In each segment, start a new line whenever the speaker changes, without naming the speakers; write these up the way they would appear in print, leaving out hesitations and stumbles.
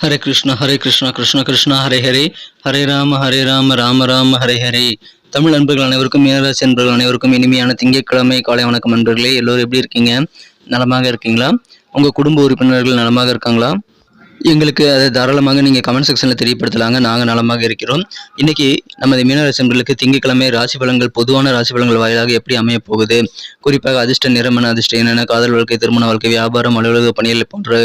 ஹரே கிருஷ்ணா கிருஷ்ண கிருஷ்ணா ஹரே ஹரே, ஹரே ராம ராம ராம ஹரே ஹரே. தமிழ் நண்பர்கள் அனைவருக்கும், மீனராசி நண்பர்கள் அனைவருக்கும் இனிமையான திங்கட்கிழமை காலை வணக்கம் நண்பர்களே. எல்லோரும் எப்படி இருக்கீங்க? நலமாக இருக்கீங்களா? உங்கள் குடும்ப உறுப்பினர்கள் நலமாக இருக்காங்களா? எங்களுக்கு அதை தாராளமாக நீங்கள் கமெண்ட் செக்ஷனில் தெரியப்படுத்தலாங்க. நாங்கள் நலமாக இருக்கிறோம். இன்றைக்கி நமது மீனராசி நண்பர்களுக்கு திங்கட்கிழமை ராசி பலன்கள், பொதுவான ராசி பலன்கள் வாயிலாக எப்படி அமையப் போகுது, குறிப்பாக அதிர்ஷ்ட நிறமன, அதிர்ஷ்ட என்னென்ன, காதல் வாழ்க்கை, திருமண வாழ்க்கை, வியாபாரம், அலுவலக பணிகள் போன்ற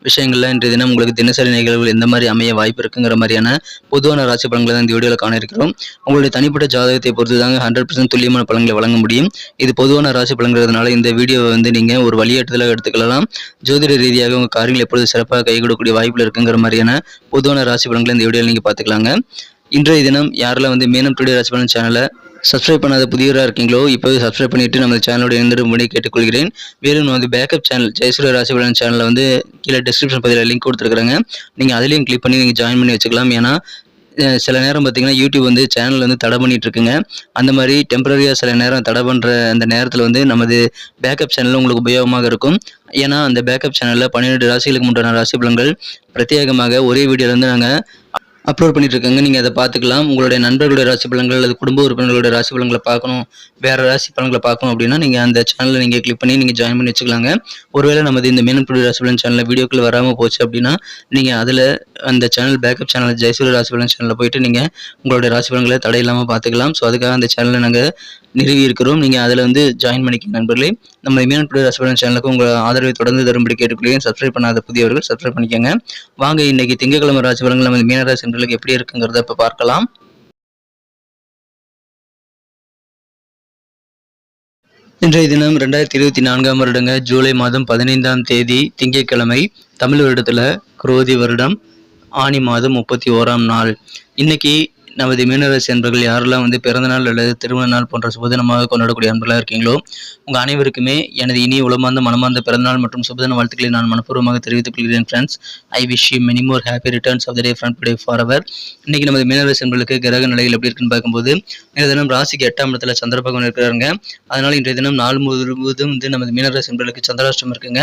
விஷயங்கள்ல இன்றைய தினம் உங்களுக்கு தினசரி நிகழ்வுகள் எந்த மாதிரி அமைய வாய்ப்பு இருக்குங்கிற மாதிரியான பொதுவான ராசி பலன்களை தான் இந்த வீடியோவில் காண இருக்கிறோம். உங்களுடைய தனிப்பட்ட ஜாதகத்தை பொறுத்து தாங்க 100% துல்லியமான பலன்களை வழங்க முடியும். இது பொதுவான ராசி பலன்கிறதுனால இந்த வீடியோவை நீங்கள் ஒரு வழியாட்டுதலாக எடுத்துக்கலாம். ஜோதிட ரீதியாக உங்கள் காரியங்கள் எப்பொழுது சிறப்பாக கைகூடக்கூடிய வாய்ப்பில் இருக்குங்கிற மாதிரியான பொதுவான ராசி பலன்களை இந்த வீடியோவில் நீங்கள் பார்த்துக்கலாங்க. இன்றைய தினம் யாரெல்லாம் மீனம் டுடே ராசி பலன் சேனலை சப்ஸ்கிரைப் பண்ணாத புதியவராக இருக்கீங்களோ இப்போது சப்ஸ்கிரைப் பண்ணிவிட்டு நம்ம சேனலோட இணைந்திருக்கும்படி கேட்டுக்கொள்கிறேன். மேலும் பேக்கப் சேனல் ஜெயசூரிய ராசி பலன் சேனலில் கீழே டிஸ்கிரிப்ஷன் பதிவில் லிங்க் கொடுத்துருக்குறாங்க. நீங்கள் அதிலையும் கிளிக் பண்ணி நீங்கள் ஜாயின் பண்ணி வச்சுக்கலாம். ஏன்னா சில நேரம் பார்த்தீங்கன்னா யூடியூப் சேனல் தடை பண்ணிட்டு இருக்குங்க. அந்த மாதிரி டெம்பரரியாக சில நேரம் தடை பண்ணுற அந்த நேரத்தில் நமது பேக்கப் சேனல் உங்களுக்கு உபயோகமாக இருக்கும். ஏன்னா அந்த பேக்கப் சேனலில் 12 ராசிகளுக்கு உண்டான ராசி பலன்கள் பிரத்யேகமாக ஒரே வீடியோலேருந்து நாங்கள் அப்லோட் பண்ணிட்டு இருக்காங்க. நீங்கள் அதை பார்த்துக்கலாம். உங்களுடைய நண்பர்களுடைய ராசி பலன்கள் அல்லது குடும்ப உறுப்பினர்களுடைய ராசி பலன்களை பார்க்கணும், வேறு ராசி பலன்களை பார்க்கணும் அப்படின்னா நீங்கள் அந்த சேனலில் நீங்கள் கிளிக் பண்ணி நீங்கள் ஜாயின் பண்ணி வச்சுக்கலாங்க. ஒருவேளை நமது இந்த மீனம் டுடே ராசி பலன் சேனலில் வீடியோக்கள் வராமல் போச்சு அப்படின்னா நீங்கள் அதில் அந்த சேனல் பேக்கப் சேனல் ஜெயசூரிய ராசி பலன் சேனலில் போயிட்டு நீங்கள் உங்களுடைய ராசி பலன்களை தடையில்லாமல் பார்த்துக்கலாம். ஸோ அதுக்காக அந்த சேனலை நாங்கள் நிறுவி இருக்கிறோம். நீங்கள் அதில் ஜாயின் பண்ணிக்க நண்பர்களே. நம்ம மீனம் டுடே ராசி பலன் சேனலுக்கு உங்கள் ஆதரவை தொடர்ந்து தரும்படி கேட்டுக்கொள்கிறேன். சப்ஸ்கிரைப் பண்ணாத புதியவர்கள் சப்ஸ்கிரைப் பண்ணிக்கோங்க. வாங்க இன்னைக்கு திங்கட்கிழமை ராசி பலன்கள் நம்ம மீனராசி நண்பர்களுக்கு எப்படி இருக்குங்கிறத இப்போ பார்க்கலாம். இன்றைய தினம் 2024ஆம் வருடங்க ஜூலை மாதம் 15ஆம் தேதி திங்கட்கிழமை, தமிழ் வருடத்தில் குரோதி வருடம் ஆனி மாதம் 31ஆம் நாள். இன்னைக்கு நமது மீனராசி அன்பர்கள் யாரெல்லாம் பிறந்தநாள் அல்லது திருமண நாள் போன்ற சுபதினமாக கொண்டாடக்கூடிய அன்பர்களாக இருக்கீங்களோ உங்கள் அனைவருக்குமே எனது இனிய உளமார்ந்த மனமார்ந்த பிறந்தநாள் மற்றும் சுபதின வாழ்த்துக்களை நான் மனப்பூர்வமாக தெரிவித்துக் கொள்கிறேன். Friends, I wish you many more happy returns of the day from today forever. இன்னைக்கு நமது மீனராசி அன்பர்களுக்கு கிரக நிலைகள் எப்படி இருக்குன்னு பார்க்கும்போது இன்றைய தினம் ராசிக்கு 8ஆம் இடத்துல சந்திர பகவான் இருக்கிறாருங்க. அதனால இன்றைய தினம் நாள் முழுவதும் நமது மீனராசி அன்பர்களுக்கு சந்திராஷ்டம் இருக்குங்க.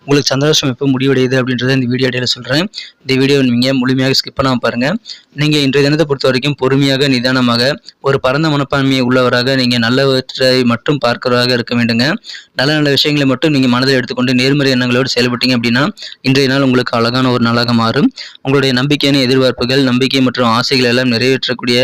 உங்களுக்கு சந்திராஷ்டம் எப்போ முடிவடையுது அப்படின்றத இந்த வீடியோ இடையில சொல்கிறேன். இந்த வீடியோ நீங்கள் முழுமையாக ஸ்கிப் பண்ணாமல் பாருங்கள். நீங்கள் இன்றைய தினத்தை பொறுத்த வரைக்கும் பொறுமையாக, நிதானமாக, ஒரு பரந்த மனப்பான்மையை உள்ளவராக, நீங்கள் நல்லவற்றை மட்டும் பார்க்கிறவராக இருக்க வேண்டுங்க. நல்ல நல்ல விஷயங்களை மட்டும் நீங்கள் மனதில் எடுத்துக்கொண்டு நேர்மறை எண்ணங்களோடு செயல்பட்டீங்க அப்படின்னா இன்றைய நாள் உங்களுக்கு அழகான ஒரு நாளாக மாறும். உங்களுடைய நம்பிக்கையான எதிர்பார்ப்புகள், நம்பிக்கை மற்றும் ஆசைகள் எல்லாம் நிறைவேற்றக்கூடிய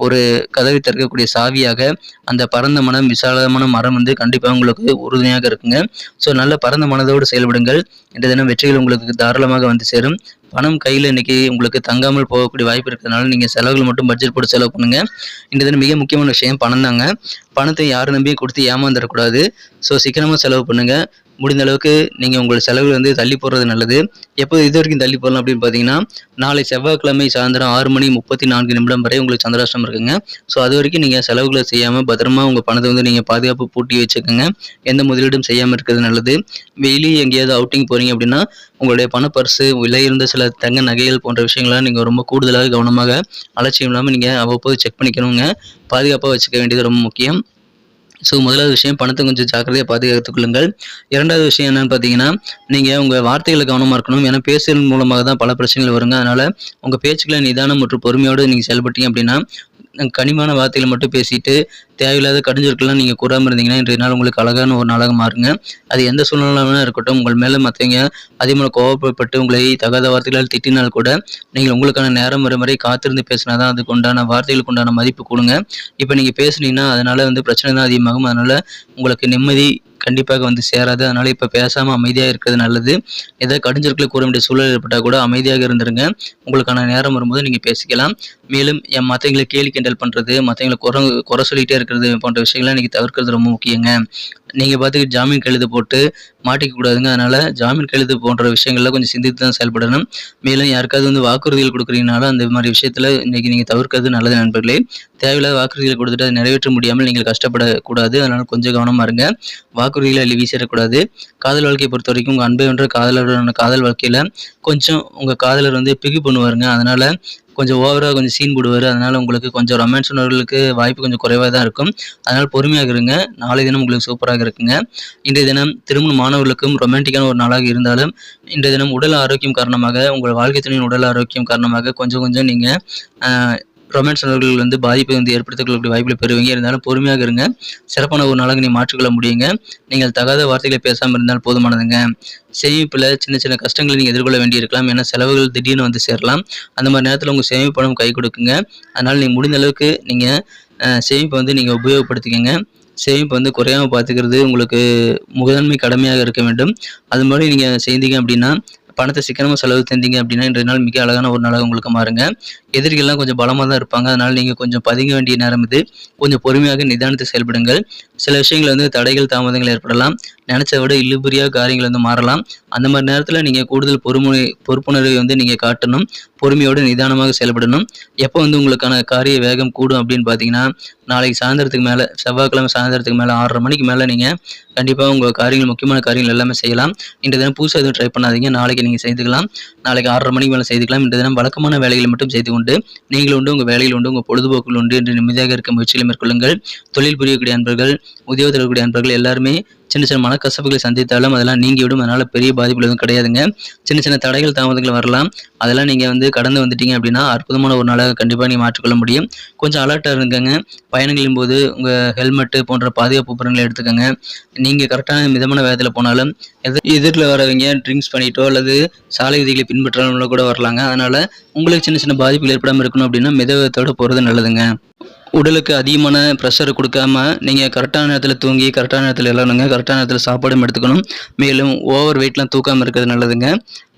ஒரு கதவை திறக்கக்கூடிய சாவியாக அந்த பரந்த மனம், விசாலமான மரம் கண்டிப்பாக உங்களுக்கு உறுதுணையாக இருக்குங்க. ஸோ நல்ல பரந்த மனதோடு செயல்படுங்கள். இன்றைய தினம் வெற்றிகள் உங்களுக்கு தாராளமாக சேரும். பணம் கையில் இன்னைக்கு உங்களுக்கு தங்காமல் போகக்கூடிய வாய்ப்பு இருக்கிறதுனால நீங்கள் செலவுகள் மட்டும் பட்ஜெட் போட்டு செலவு பண்ணுங்க. இந்த தினம் மிக முக்கியமான விஷயம் பணம் தாங்க. பணத்தை யாரும் நம்பியும் கொடுத்து ஏமாந்துடக்கூடாது. ஸோ சீக்கிரமாக செலவு பண்ணுங்க. முடிந்த அளவுக்கு நீங்கள் உங்கள் செலவு தள்ளி போடுறது நல்லது. எப்போ இது வரைக்கும் தள்ளி போடலாம் அப்படின்னு பார்த்தீங்கன்னா நாளை செவ்வாய்க்கிழமை சாயந்தரம் 6:34 வரை உங்களுக்கு சந்திராஷ்டம் இருக்குங்க. ஸோ அது வரைக்கும் நீங்கள் செலவுகளை செய்யாமல் பத்திரமா உங்கள் பணத்தை நீங்கள் பாதுகாப்பு பூட்டி வச்சுக்கோங்க. எந்த முதலீடும் செய்யாமல் இருக்கிறது நல்லது. வெளியே எங்கேயாவது அவுட்டிங் போகிறீங்க அப்படின்னா உங்களுடைய பணப்பர்ஸு, விலை இருந்த சில தங்க நகைகள் போன்ற விஷயங்கள்லாம் நீங்கள் ரொம்ப கூடுதலாக கவனமாக, அலட்சியம் இல்லாமல் நீங்கள் அவ்வப்போது செக் பண்ணிக்கணுங்க. பாதுகாப்பாக வச்சுக்க வேண்டியது ரொம்ப முக்கியம். ஸோ முதலாவது விஷயம், பணத்தை கொஞ்சம் ஜாக்கிரதையாக பாதுகாத்துக் கொள்ளுங்கள். இரண்டாவது விஷயம் என்னென்னு பார்த்தீங்கன்னா நீங்கள் உங்கள் வார்த்தைகளை கவனமாக இருக்கணும். ஏன்னா பேசுவதன் மூலமாக தான் பல பிரச்சனைகள் வருங்க. அதனால் உங்கள் பேச்சுக்களை நிதானம் மற்றும் பொறுமையோடு நீங்கள் செயல்பட்டீங்க அப்படின்னா கனிமான வார்த்தைகளை மட்டும் பேசிட்டு தேவையில்லாத கடிஞ்சொற்கள்லாம் நீங்கள் கூறாமல் இருந்தீங்கன்னா இன்றைய நாள் உங்களுக்கு அழகான ஒரு நாளாக மாறுங்க. அது எந்த சூழ்நிலையாக இருக்கட்டும், உங்கள் மேலே மற்றவங்க அதிகமாக கோவப்பட்டு உங்களை தகாத வார்த்தைகளால் திட்டினால் கூட நீங்கள் உங்களுக்கான நேரம் வரை காத்திருந்து பேசினா தான் அதுக்கு உண்டான வார்த்தைகளுக்கு உண்டான மதிப்பு கொடுங்க. இப்போ நீங்கள் பேசுனீங்கன்னா அதனால் பிரச்சனை தான் அதிகமாகும். அதனால் உங்களுக்கு நிம்மதி கண்டிப்பாக சேராது. அதனால் இப்போ பேசாமல் அமைதியாக இருக்கிறது நல்லது. ஏதாவது கடிஞ்சொற்களை கூற வேண்டிய சூழல் ஏற்பட்டால் கூட அமைதியாக இருந்துருங்க. உங்களுக்கான நேரம் வரும்போது நீங்கள் பேசிக்கலாம். மேலும் மற்றவங்களை கேலி கிண்டல் பண்ணுறது, மற்றவங்களை குறை சொல்லிகிட்டே இருக்கிறது போன்ற விஷயங்கள்லாம் நீங்கள் தவிர்க்கிறது ரொம்ப முக்கியங்க. நீங்கள் பார்த்துக்கிட்டு ஜாமீன் கையெழுத்து போட்டு மாட்டிக்க கூடாதுங்க. அதனால் ஜாமீன் கையெழுத்து போன்ற விஷயங்கள்லாம் கொஞ்சம் சிந்தித்து தான் செயல்படணும். மேலும் யாருக்காவது வாக்குறுதிகள் கொடுக்குறீங்கனாலும் அந்த மாதிரி விஷயத்தில் இன்றைக்கி நீங்கள் தவிர்க்கிறது நல்லது நண்பர்களே. தேவையில்லாத வாக்குறுதிகள் கொடுத்துட்டு அதை நிறைவேற்ற முடியாமல் நீங்கள் கஷ்டப்படக்கூடாது. அதனால் கொஞ்சம் கவனமாக இருங்க. வாக்குறுதிகளை அள்ளி வீசிடக்கூடாது. காதல் வாழ்க்கையை பொறுத்த வரைக்கும் உங்கள் அன்பை வென்ற காதலருடான காதல் வாழ்க்கையில் கொஞ்சம் உங்கள் காதலர் பிகு பண்ணுவாருங்க. அதனால் கொஞ்சம் ஓவராக கொஞ்சம் சீன் போடுவார். அதனால் உங்களுக்கு கொஞ்சம் ரொமான்ஸ் உணர்வுகளுக்கு வாய்ப்பு கொஞ்சம் குறைவாக தான் இருக்கும். அதனால் பொறுமையாக இருங்க. நாளை தினம் உங்களுக்கு சூப்பராக இருக்குங்க. இன்றைய தினம் திருமண மாணவர்களுக்கும் ரொமான்டிக்கான ஒரு நாளாக இருந்தாலும் இன்றைய தினம் உடல் ஆரோக்கியம் காரணமாக உங்கள் வாழ்க்கை துணையின் உடல் ஆரோக்கியம் காரணமாக கொஞ்சம் நீங்கள் ரொமான்ஸ் உணர்வுகள் வந்து பாதிப்பை வந்து ஏற்படுத்தக்கூடிய வாய்ப்புகளை பெறுவீங்க. இருந்தாலும் பொறுமையாக இருங்க. சிறப்பான ஒரு நாளாக நீ மாற்றிக்கொள்ள முடியுங்க. நீங்கள் தகாத வார்த்தைகளை பேசாமல் இருந்தால் போதுமானதுங்க. சேமிப்பில் சின்ன சின்ன கஷ்டங்களை நீங்கள் எதிர்கொள்ள வேண்டியிருக்கலாம். ஏன்னா செலவுகள் திடீர்னு வந்து சேரலாம். அந்த மாதிரி நேரத்தில் உங்கள் சேமிப்பு பணம் கை கொடுக்குங்க. அதனால் நீங்கள் முடிந்த அளவுக்கு நீங்கள் சேமிப்பை வந்து நீங்கள் உபயோகப்படுத்திக்கங்க. சேமிப்பு வந்து குறையாமல் பார்த்துக்கிறது உங்களுக்கு முதன்மை கடமையாக இருக்க வேண்டும். அது மாதிரி நீங்கள் செய்தீங்க அப்படின்னா பணத்தை சிக்கனமாக செலவு செஞ்சீங்க அப்படின்னா இன்றைய நாள் மிக அழகான ஒரு நாளாக உங்களுக்கு மாறுங்க. எதிரிகள்லாம் கொஞ்சம் பலமாக தான் இருப்பாங்க. அதனால் நீங்கள் கொஞ்சம் பதுங்க வேண்டிய நேரம் இது. கொஞ்சம் பொறுமையாக நிதானத்தை செயல்படுங்கள். சில விஷயங்கள் வந்து தடைகள் தாமதங்கள் ஏற்படலாம். நினச்சதை விட இழுபறியாக காரியங்கள் வந்து மாறலாம். அந்த மாதிரி நேரத்தில் நீங்கள் கூடுதல் பொறுப்புணர்வை வந்து நீங்கள் காட்டணும். பொறுமையோடு நிதானமாக செயல்படணும். எப்போ வந்து உங்களுக்கான காரிய வேகம் கூடும் அப்படின்னு பார்த்தீங்கன்னா நாளைக்கு சாயந்தரத்துக்கு மேலே, செவ்வாய்க்கிழமை சாயந்தரத்துக்கு மேலே 6:30 மணிக்கு மேலே நீங்கள் கண்டிப்பாக உங்கள் காரியங்கள், முக்கியமான காரியங்கள் எல்லாமே செய்யலாம். இன்றைய தினம் புதுசாக எதுவும் ட்ரை பண்ணாதீங்க. நாளைக்கு நீங்கள் செய்துக்கலாம். நாளைக்கு 6:30 மணிக்கு மேலே செய்துக்கலாம். இன்றைய தினம் வழக்கமான வேலைகளை மட்டும் செய்து கொண்டு நீங்கள் உண்டு, உங்கள் வேலையில் உண்டு, உங்கள் பொழுதுபோக்குகள் உண்டு என்று நிம்மதியாக இருக்க முயற்சிகளை மேற்கொள்ளுங்கள். தொழில் புரியக்கூடிய அன்பர்கள், உத்தியோகத்தில் இருக்கக்கூடிய அன்பர்கள் எல்லாருமே சின்ன சின்ன மனக்கசப்புகளை சந்தித்தாலும் அதெல்லாம் நீங்கிவிடும். அதனால் பெரிய பாதிப்புகள் எதுவும் கிடையாதுங்க. சின்ன சின்ன தடைகள் தாமதங்கள் வரலாம். அதெல்லாம் நீங்கள் வந்து கடந்து வந்துட்டீங்க அப்படின்னா அற்புதமான ஒரு நாளாக கண்டிப்பாக நீங்கள் மாற்றிக்கொள்ள முடியும். கொஞ்சம் அலர்ட்டாக இருங்கங்க. பயணங்களின் போது உங்கள் ஹெல்மெட்டு போன்ற பாதுகாப்பு உபகரணங்களை எடுத்துக்கோங்க. நீங்கள் கரெக்டான மிதமான வேகத்தில் போனாலும் எதிரில் வரவங்க ட்ரிங்க்ஸ் பண்ணிட்டோ அல்லது சாலை விதிகளை பின்பற்றாலும் கூட வரலாங்க. அதனால் உங்களுக்கு சின்ன சின்ன பாதிப்புகள் ஏற்படாமல் இருக்கணும் அப்படின்னா மிதவேகத்தோடு போகிறது நல்லதுங்க. உடலுக்கு அதிகமான ப்ரெஷர் கொடுக்காம நீங்கள் கரெக்டான நேரத்தில் தூங்கி கரெக்டான நேரத்தில் எழணுங்க. கரெக்டான நேரத்தில் சாப்பாடும் எடுத்துக்கணும். மேலும் ஓவர் வெயிட்லாம் தூக்காமல் இருக்கிறது நல்லதுங்க.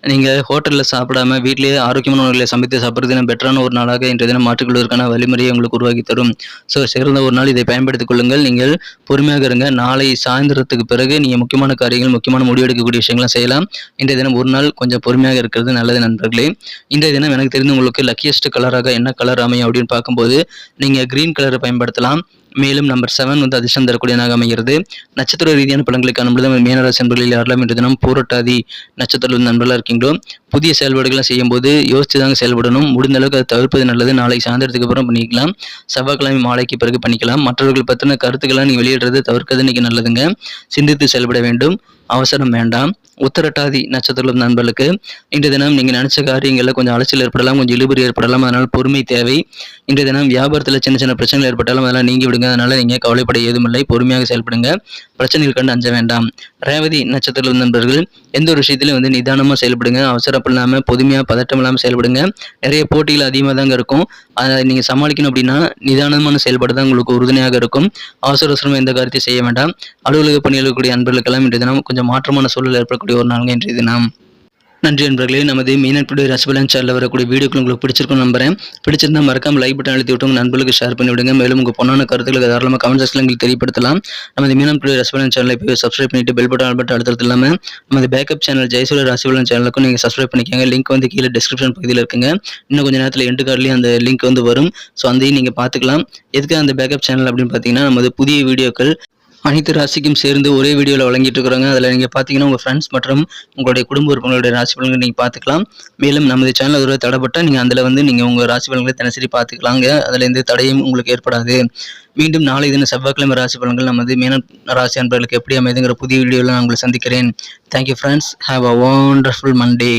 நீங்கள் ஹோட்டலில் சாப்பிடாம வீட்டிலேயே ஆரோக்கியமான உணவுகளை சமைத்து சாப்பிட்றது தினம் பெட்டரான ஒரு நாளாக இன்றைய தினம் மாற்றிக்கொள்வதற்கான வழிமுறையை உங்களுக்கு உருவாக்கி தரும். ஸோ சிறந்த ஒரு நாள் இதை பயன்படுத்திக் கொள்ளுங்கள். நீங்கள் பொறுமையாக இருங்க. நாளை சாயந்தரத்துக்கு பிறகு நீங்கள் முக்கியமான காரியங்கள், முக்கியமான முடிவெடுக்கக்கூடிய விஷயங்கள்லாம் செய்யலாம். இன்றைய தினம் ஒரு நாள் கொஞ்சம் பொறுமையாக இருக்கிறது நல்லது நண்பர்களே. இன்றைய தினம் எனக்கு தெரிந்து உங்களுக்கு லக்கியஸ்ட் கலராக என்ன கலர் அமையும் அப்படின்னு பார்க்கும்போது நீங்கள் க்ரீன் கலரை பயன்படுத்தலாம். மேலும் நம்பர் 7 வந்து அதிர்ஷ்டம் தரக்கூடியதாக அமைகிறது. நட்சத்திர ரீதியான பலன்களை காணும்பொழுது நம்ம மீனராசி நண்பர்களில் யாரெல்லாம் இன்று தினம் பூரட்டாதி நட்சத்திர நண்பர்களாக இருக்கீங்களோ புதிய செயல்பாடுகளை செய்யும்போது யோசித்து தாங்க செயல்படணும். முடிந்த அளவுக்கு அதை தவிர்ப்பது நல்லது. நாளைக்கு சாயந்தரத்துக்கு அப்புறம் பண்ணிக்கலாம். செவ்வாய்க்கிழமை மாலைக்கு பிறகு பண்ணிக்கலாம். மற்றவர்கள் பற்றின கருத்துக்களை நீங்கள் வெளியிடுறது தவிர்க்கிறது இன்றைக்கி நல்லதுங்க. சிந்தித்து செயல்பட வேண்டும். அவசரம் வேண்டாம். உத்திரட்டாதி நட்சத்திர நண்பர்களுக்கு இன்றைய தினம் நீங்கள் நினைச்ச காரியங்களில் கொஞ்சம் அலைச்சல் ஏற்படலாம், கொஞ்சம் இழுபறி ஏற்படலாம். அதனால் பொறுமை தேவை. இன்றைய தினம் வியாபாரத்தில் சின்ன சின்ன பிரச்சனைகள் ஏற்பட்டாலும் அதெல்லாம் நீங்கி விடுங்க. அதனால் நீங்கள் கவலைப்பட ஏதுமில்லை. பொறுமையாக செயல்படுங்க. பிரச்சனைகள் கண்டு அஞ்ச வேண்டாம். ரேவதி நட்சத்திர நண்பர்கள் எந்த ஒரு விஷயத்திலையும் வந்து நிதானமாக செயல்படுங்க. அவசரம் இல்லாமல் பொறுமையாக பதட்டம் இல்லாமல் செயல்படுங்க. நிறைய போட்டிகள் அதிகமாக தாங்க இருக்கும். அதை நீங்கள் சமாளிக்கணும் அப்படின்னா நிதானமான செயல்பாடு தான் உங்களுக்கு உறுதுணையாக இருக்கும். அவசரமாக எந்த காரியத்தையும் செய்ய வேண்டாம். அலுவலக பணியில் இருக்கக்கூடிய அன்பர்களுக்கெல்லாம் இன்றைய தினம் கொஞ்சம் மாற்றமான சூழல் ஏற்படக்கூடிய ஒரு நாள் இன்றைய தினம். நன்றி நண்பர்களே. நமது மீனட்டுடைய ராசிபலன் சேனலில் வரக்கூடிய வீடியோக்கள் உங்களுக்கு பிடிச்சிருக்கும் நம்புறேன். பிடிச்சிருந்தா மறக்காம லைக் பட்டன் அழுத்தி விட்டு உங்கள் நண்பர்களுக்கு ஷேர் பண்ணி விடுங்க. மேலும் உங்கள் பொண்ணான கருத்துக்களுக்கு தாராளமாக கமெண்ட் செக்ஷனில் எங்களுக்கு தெரியப்படுத்தலாம். நமது மீனட்டுடைய ராசிபலன் சேனலை போய் சப்ஸ்கிரைப் பண்ணிட்டு பெல் பட்டன் அடுத்தது இல்லாமல் நமது பேக்கப் சேனல் ஜெயசூரிய ராசிபலன் சேனலுக்கும் நீங்கள் சப்ஸ்கிரைப் பண்ணிக்கோங்க. லிங்க் வந்து கீழே டிஸ்கிரிப்ஷன் பகுதியில் இருக்குங்க. இன்னும் கொஞ்சம் நேரத்தில் எண்டு கார்ட்லேயும் அந்த லிங்க் வந்து வரும். ஸோ அதையும் நீங்கள் பார்த்துக்கலாம். எதுக்கு அந்த பேக்கப் சேனல் அப்படின்னு பார்த்தீங்கன்னா நமது புதிய வீடியோக்கள் அனைத்து ராசிக்கும் சேர்ந்து ஒரே வீடியோவில் வழங்கிட்டு இருக்கிறாங்க. அதில் நீங்கள் பார்த்தீங்கன்னா உங்கள் ஃப்ரெண்ட்ஸ் மற்றும் உங்களுடைய குடும்ப உறுப்பினர்களுடைய ராசி பலன்களை நீங்கள் பார்த்துக்கலாம். மேலும் நமது சேனல் ஒரு தடைப்பட்டால் நீங்கள் அதில் வந்து நீங்கள் உங்கள் ராசி பலன்களை தினசரி பார்த்துக்கலாங்க. அதில் எந்த தடையும் உங்களுக்கு ஏற்படாது. மீண்டும் நாளை தின செவ்வாய்க்கிழமை ராசி பலன்கள் நமது மீன ராசி அன்பர்களுக்கு எப்படி அமைதுங்கிற புதிய வீடியோவில் நான் உங்களை சந்திக்கிறேன். Thank you friends. Have a wonderful Monday.